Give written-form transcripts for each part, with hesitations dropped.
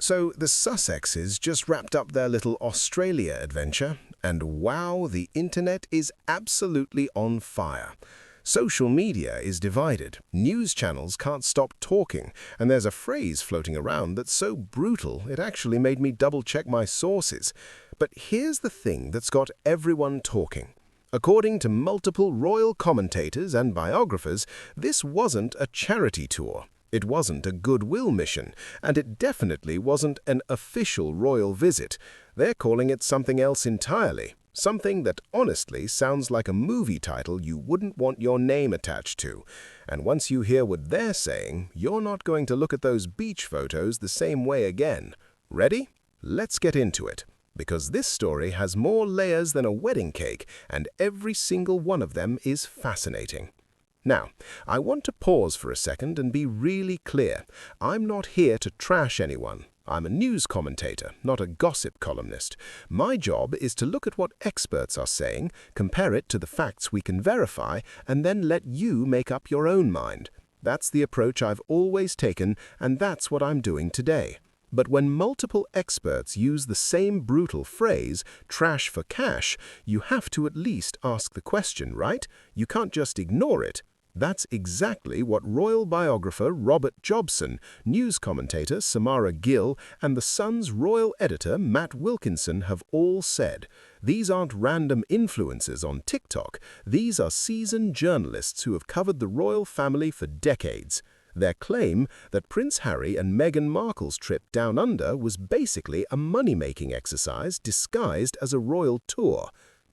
So the Sussexes just wrapped up their little Australia adventure, and wow, the internet is absolutely on fire. Social media is divided, news channels can't stop talking, and there's a phrase floating around that's so brutal it actually made me double-check my sources. But here's the thing that's got everyone talking. According to multiple royal commentators and biographers, this wasn't a charity tour. It wasn't a goodwill mission, and it definitely wasn't an official royal visit. They're calling it something else entirely, something that honestly sounds like a movie title you wouldn't want your name attached to. And once you hear what they're saying, you're not going to look at those beach photos the same way again. Ready? Let's get into it. Because this story has more layers than a wedding cake, and every single one of them is fascinating. Now, I want to pause for a second and be really clear. I'm not here to trash anyone. I'm a news commentator, not a gossip columnist. My job is to look at what experts are saying, compare it to the facts we can verify, and then let you make up your own mind. That's the approach I've always taken, and that's what I'm doing today. But when multiple experts use the same brutal phrase, trash for cash, you have to at least ask the question, right? You can't just ignore it. That's exactly what royal biographer Robert Jobson, news commentator Samara Gill, and The Sun's royal editor Matt Wilkinson have all said. These aren't random influencers on TikTok. These are seasoned journalists who have covered the royal family for decades. Their claim that Prince Harry and Meghan Markle's trip down under was basically a money-making exercise disguised as a royal tour.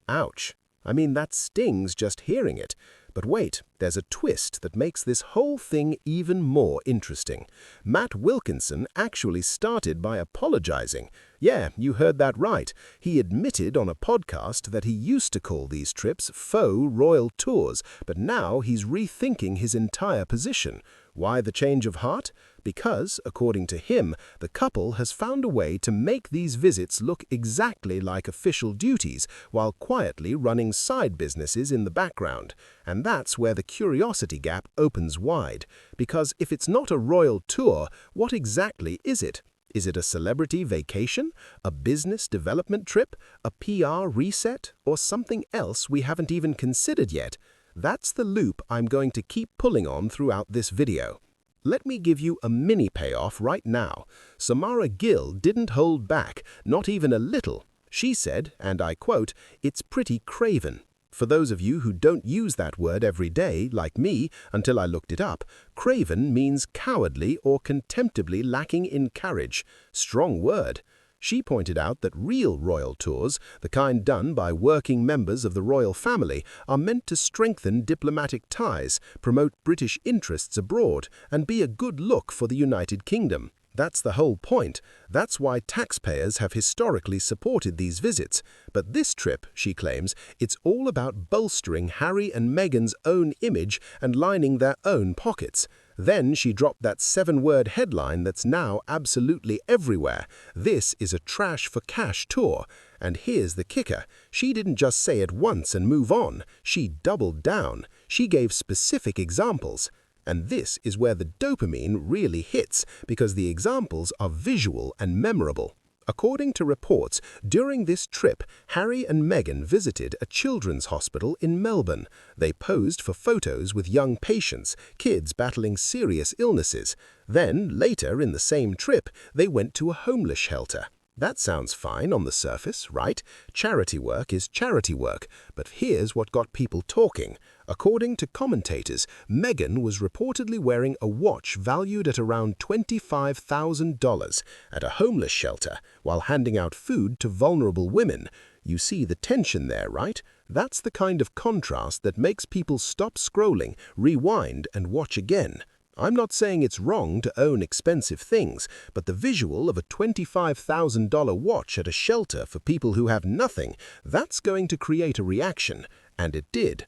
Ouch. I mean, that stings just hearing it. But wait, there's a twist that makes this whole thing even more interesting. Matt Wilkinson actually started by apologizing. Yeah, you heard that right. He admitted on a podcast that he used to call these trips faux royal tours, but now he's rethinking his entire position. Why the change of heart? Because, according to him, the couple has found a way to make these visits look exactly like official duties while quietly running side businesses in the background. And that's where the curiosity gap opens wide. Because if it's not a royal tour, what exactly is it? Is it a celebrity vacation, a business development trip, a PR reset, or something else we haven't even considered yet? That's the loop I'm going to keep pulling on throughout this video. Let me give you a mini payoff right now. Samara Gill didn't hold back, not even a little. She said, and I quote, "It's pretty craven." For those of you who don't use that word every day, like me, until I looked it up, craven means cowardly or contemptibly lacking in courage. Strong word. She pointed out that real royal tours, the kind done by working members of the royal family, are meant to strengthen diplomatic ties, promote British interests abroad, and be a good look for the United Kingdom. That's the whole point. That's why taxpayers have historically supported these visits. But this trip, she claims, it's all about bolstering Harry and Meghan's own image and lining their own pockets. Then she dropped that 7-word headline that's now absolutely everywhere. This is a trash for cash tour. And here's the kicker. She didn't just say it once and move on. She doubled down. She gave specific examples. And this is where the dopamine really hits, because the examples are visual and memorable. According to reports, during this trip, Harry and Meghan visited a children's hospital in Melbourne. They posed for photos with young patients, kids battling serious illnesses. Then, later in the same trip, they went to a homeless shelter. That sounds fine on the surface, right? Charity work is charity work. But here's what got people talking. According to commentators, Meghan was reportedly wearing a watch valued at around $25,000 at a homeless shelter while handing out food to vulnerable women. You see the tension there, right? That's the kind of contrast that makes people stop scrolling, rewind, and watch again. I'm not saying it's wrong to own expensive things, but the visual of a $25,000 watch at a shelter for people who have nothing, that's going to create a reaction, and it did.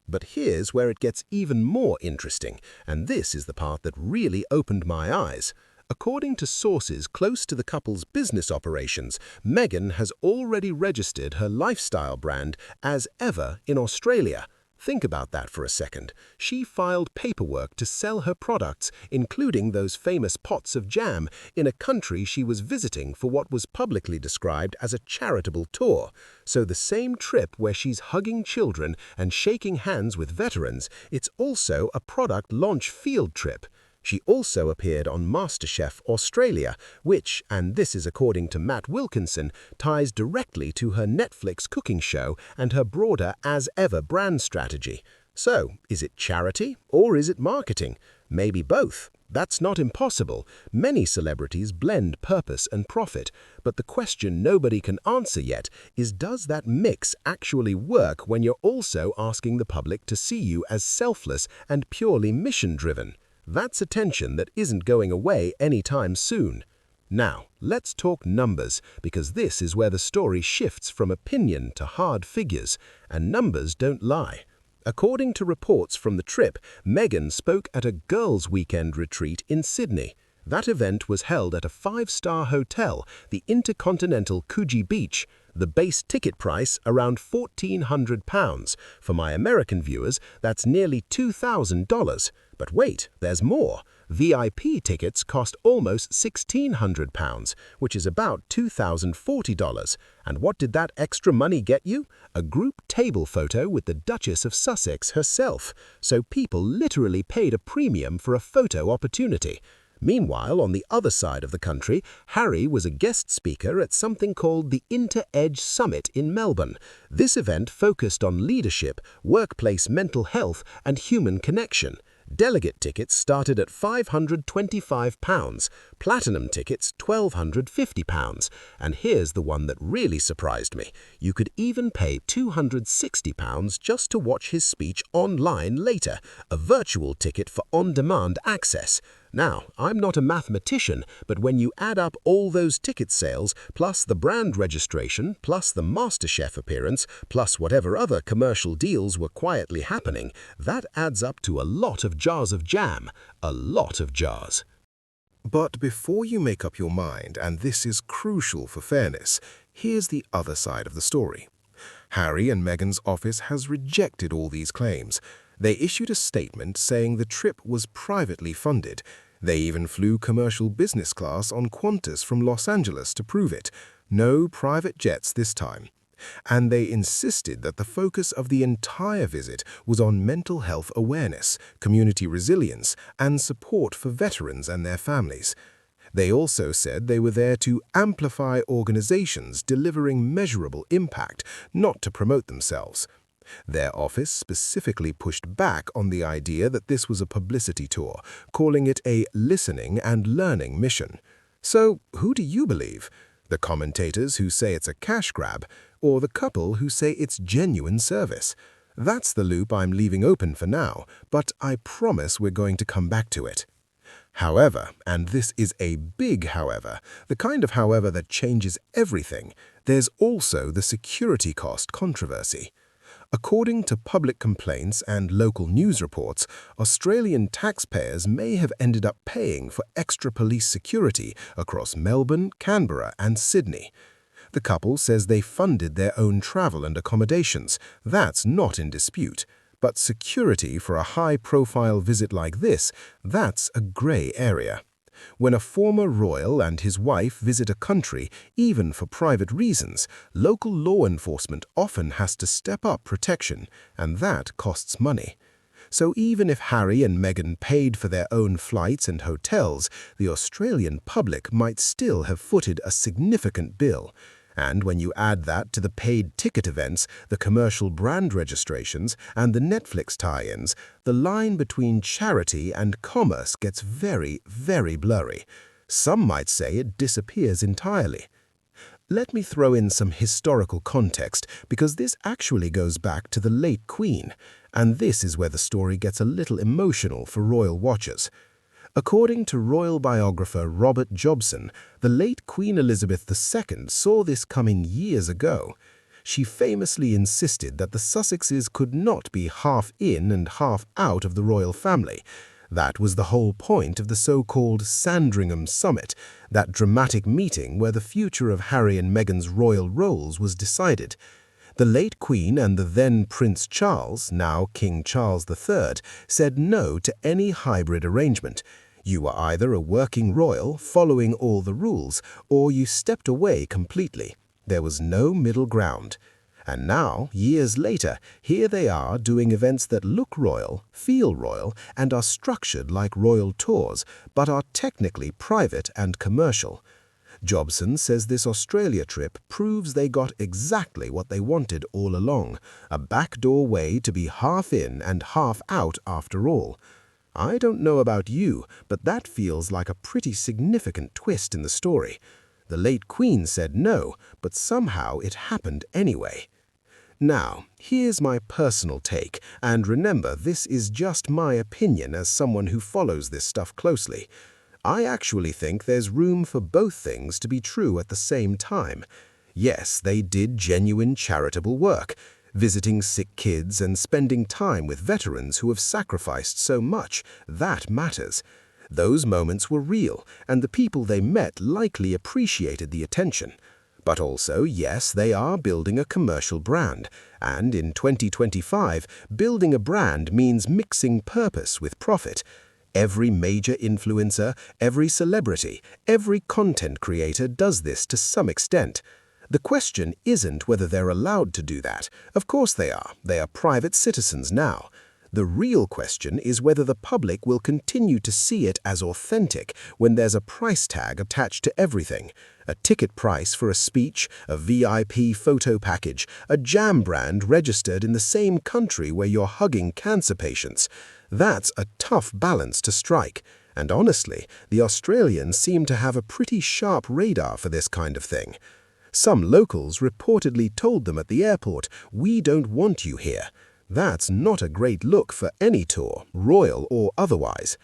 But here's where it gets even more interesting, and this is the part that really opened my eyes. According to sources close to the couple's business operations, Meghan has already registered her lifestyle brand as Ever in Australia. Think about that for a second. She filed paperwork to sell her products, including those famous pots of jam, in a country she was visiting for what was publicly described as a charitable tour. So the same trip where she's hugging children and shaking hands with veterans, it's also a product launch field trip. She also appeared on MasterChef Australia, which, and this is according to Matt Wilkinson, ties directly to her Netflix cooking show and her broader As Ever brand strategy. So, is it charity or is it marketing? Maybe both. That's not impossible. Many celebrities blend purpose and profit, but the question nobody can answer yet is, does that mix actually work when you're also asking the public to see you as selfless and purely mission-driven? That's a tension that isn't going away anytime soon. Now, let's talk numbers, because this is where the story shifts from opinion to hard figures, and numbers don't lie. According to reports from the trip, Meghan spoke at a girls' weekend retreat in Sydney. That event was held at a 5-star hotel, the Intercontinental Coogee Beach. The base ticket price around £1,400. For my American viewers, that's nearly $2,000. But wait, there's more. VIP tickets cost almost £1,600, which is about $2,040. And what did that extra money get you? A group table photo with the Duchess of Sussex herself. So people literally paid a premium for a photo opportunity. Meanwhile, on the other side of the country, Harry was a guest speaker at something called the Inter-Edge Summit in Melbourne. This event focused on leadership, workplace mental health, and human connection. Delegate tickets started at £525, platinum tickets £1,250, and here's the one that really surprised me. You could even pay £260 just to watch his speech online later, a virtual ticket for on-demand access. Now, I'm not a mathematician, but when you add up all those ticket sales, plus the brand registration, plus the MasterChef appearance, plus whatever other commercial deals were quietly happening, that adds up to a lot of jars of jam, a lot of jars. But before you make up your mind, and this is crucial for fairness, here's the other side of the story. Harry and Meghan's office has rejected all these claims. They issued a statement saying the trip was privately funded. They even flew commercial business class on Qantas from Los Angeles to prove it. No private jets this time. And they insisted that the focus of the entire visit was on mental health awareness, community resilience, and support for veterans and their families. They also said they were there to amplify organizations delivering measurable impact, not to promote themselves. Their office specifically pushed back on the idea that this was a publicity tour, calling it a listening and learning mission. So, who do you believe? The commentators who say it's a cash grab, or the couple who say it's genuine service? That's the loop I'm leaving open for now, but I promise we're going to come back to it. However, and this is a big however, the kind of however that changes everything, there's also the security cost controversy. According to public complaints and local news reports, Australian taxpayers may have ended up paying for extra police security across Melbourne, Canberra, and Sydney. The couple says they funded their own travel and accommodations. That's not in dispute. But security for a high-profile visit like this, that's a grey area. When a former royal and his wife visit a country, even for private reasons, local law enforcement often has to step up protection, and that costs money. So even if Harry and Meghan paid for their own flights and hotels, the Australian public might still have footed a significant bill. And when you add that to the paid ticket events, the commercial brand registrations, and the Netflix tie-ins, the line between charity and commerce gets very, very blurry. Some might say it disappears entirely. Let me throw in some historical context, because this actually goes back to the late Queen, and this is where the story gets a little emotional for royal watchers. According to royal biographer Robert Jobson, the late Queen Elizabeth II saw this coming years ago. She famously insisted that the Sussexes could not be half in and half out of the royal family. That was the whole point of the so-called Sandringham Summit, that dramatic meeting where the future of Harry and Meghan's royal roles was decided. The late Queen and the then Prince Charles, now King Charles III, said no to any hybrid arrangement. You were either a working royal, following all the rules, or you stepped away completely. There was no middle ground. And now, years later, here they are doing events that look royal, feel royal, and are structured like royal tours, but are technically private and commercial. Jobson says this Australia trip proves they got exactly what they wanted all along, a backdoor way to be half in and half out after all. I don't know about you, but that feels like a pretty significant twist in the story. The late Queen said no, but somehow it happened anyway. Now, here's my personal take, and remember, this is just my opinion as someone who follows this stuff closely. I actually think there's room for both things to be true at the same time. Yes, they did genuine charitable work, visiting sick kids and spending time with veterans who have sacrificed so much. That matters. Those moments were real, and the people they met likely appreciated the attention. But also, yes, they are building a commercial brand, and in 2025, building a brand means mixing purpose with profit. Every major influencer, every celebrity, every content creator does this to some extent. The question isn't whether they're allowed to do that. Of course they are. They are private citizens now. The real question is whether the public will continue to see it as authentic when there's a price tag attached to everything. A ticket price for a speech, a VIP photo package, a jam brand registered in the same country where you're hugging cancer patients. That's a tough balance to strike. And honestly, the Australians seem to have a pretty sharp radar for this kind of thing. Some locals reportedly told them at the airport, "We don't want you here." That's not a great look for any tour, royal or otherwise.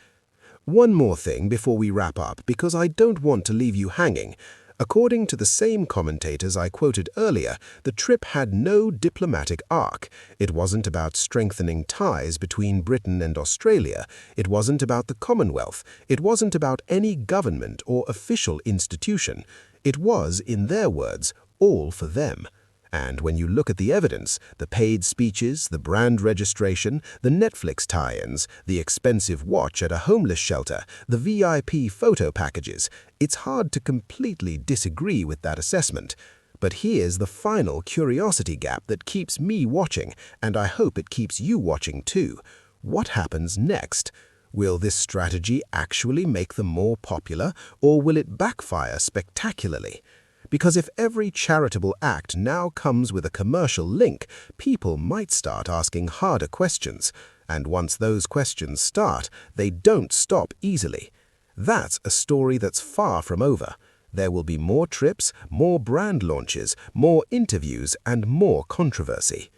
One more thing before we wrap up, because I don't want to leave you hanging. According to the same commentators I quoted earlier, the trip had no diplomatic arc. It wasn't about strengthening ties between Britain and Australia. It wasn't about the Commonwealth. It wasn't about any government or official institution. It was, in their words, all for them. And when you look at the evidence, the paid speeches, the brand registration, the Netflix tie-ins, the expensive watch at a homeless shelter, the VIP photo packages, it's hard to completely disagree with that assessment. But here's the final curiosity gap that keeps me watching, and I hope it keeps you watching too. What happens next? Will this strategy actually make them more popular, or will it backfire spectacularly? Because if every charitable act now comes with a commercial link, people might start asking harder questions. And once those questions start, they don't stop easily. That's a story that's far from over. There will be more trips, more brand launches, more interviews, and more controversy.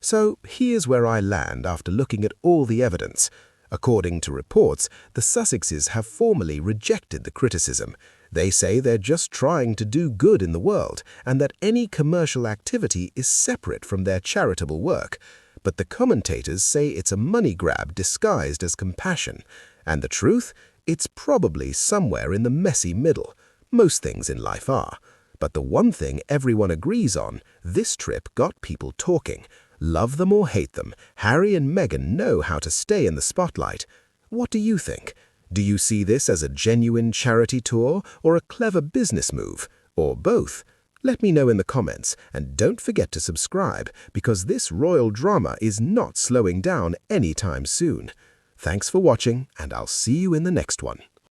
So here's where I land after looking at all the evidence. According to reports, the Sussexes have formally rejected the criticism. They say they're just trying to do good in the world and that any commercial activity is separate from their charitable work. But the commentators say it's a money grab disguised as compassion. And the truth? It's probably somewhere in the messy middle. Most things in life are. But the one thing everyone agrees on, this trip got people talking. Love them or hate them, Harry and Meghan know how to stay in the spotlight. What do you think? Do you see this as a genuine charity tour or a clever business move? Or both? Let me know in the comments, and don't forget to subscribe because this royal drama is not slowing down anytime soon. Thanks for watching, and I'll see you in the next one.